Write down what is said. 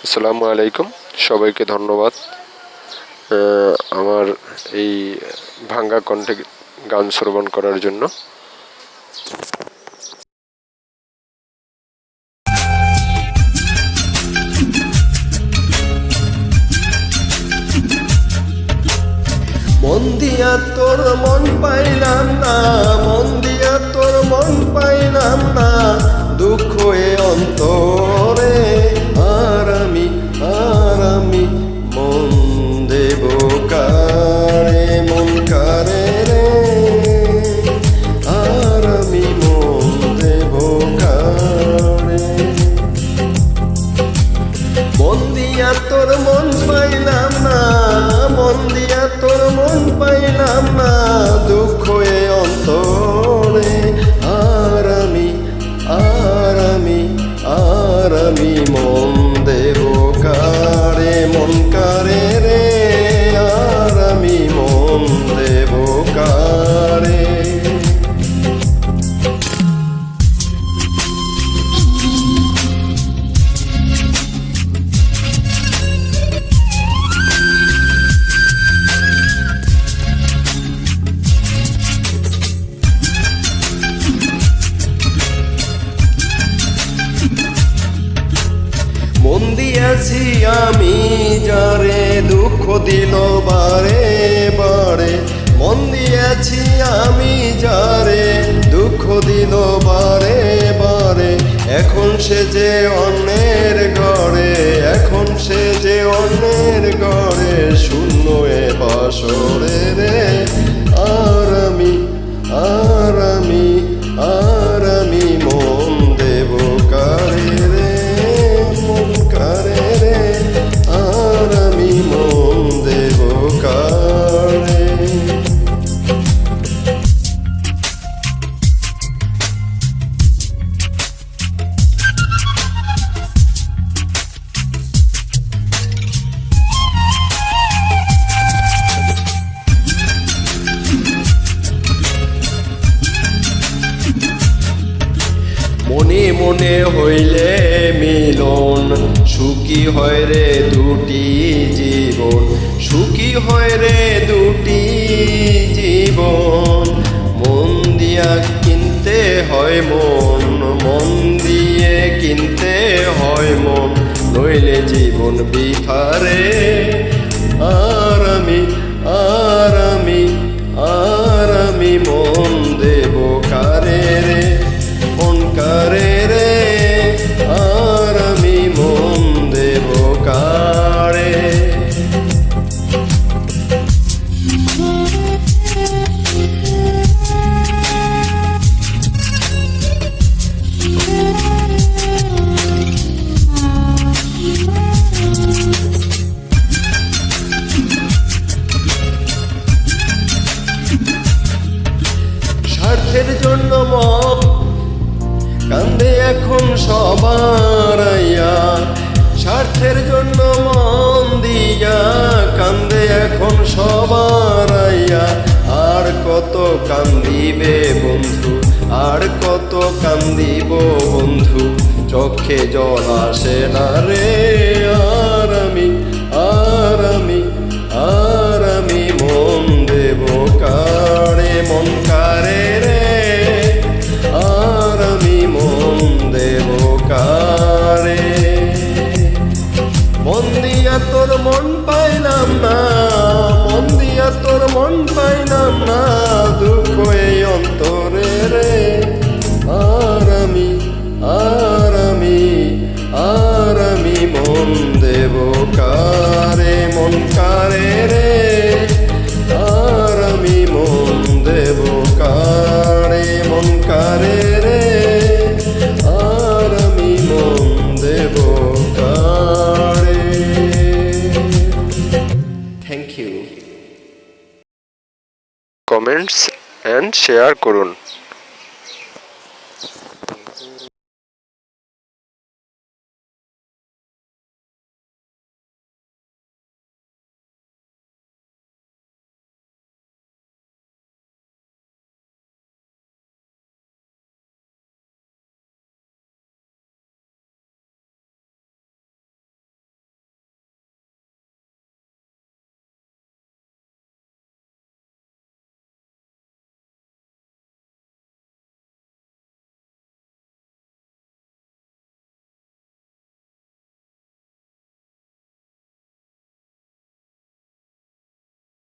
আসসালামু আলাইকুম, সবাইকে ধন্যবাদ আমার এই ভাঙ্গা কণ্ঠে গান শ্রবণ করার জন্য। মন দিয়া তোর মন পাইলাম না, মন দিয়া তোর মন পাইলাম না, দুঃখ এ অন্তরে। আর আমি মন দেব কারে, মন কারে রে। আর আমি মন দেব কারে। মন দিয়া তোর মন পাইলাম না, মন দিয়া তোর মন পাইলাম না, দুঃখ এ অন্তরে। আর আমি মন দেব কারে, মন কারে রে। আর আমি মন দেব কারে। মন দিয়াছি আমি যারে, দুঃখ দিল বারে বারে। মন দিয়াছি আমি যারে, দুঃখ দিল বারে বারে। এখন সে যে অন্যের ঘরে, এখন সে যে অন্যের ঘরে, শূন্য এ বাসরে রে। আর আমি মন দেব কারে রে, মন কারে রে। আর আমি মন দেব কারে। মনে মনে হইলে মিলন, সুখী হয় রে দুটি জীবন, সুখী হয় রে দুটি জীবন। মন দিয়া কিনতে হয় মন, মন দিয়ে কিনতে হয় মন, নইলে জীবন বৃথারে। আর আমি মন দেব কারে রে, মন কারে রে। আর আমি মন দেব কারে। স্বার্থের জন্য মন কান্দে এখন সবার আইয়া, স্বার্থের জন্য মন দিয়া কান্দে এখন সবার আইয়া। আর কত কান্দিবে বন্ধু, আর কত কান্দিব বন্ধু, চোখে জল আসে না রে। আর আমি মন দেব কারে, মন কারে রে। আর আমি মন দেব কারে। মন দিয়া তোর মন পাইলাম না, মন দিয়া তোর মন পাইলাম না, দুঃখ এই অন্তরে রে। আর আমি মন দেব কারে, মন কারে রে। আর আমি মন দেব কারে, মন কারে রে। আর আমি মন দেব কারে। Thank you. Comments and share করুন।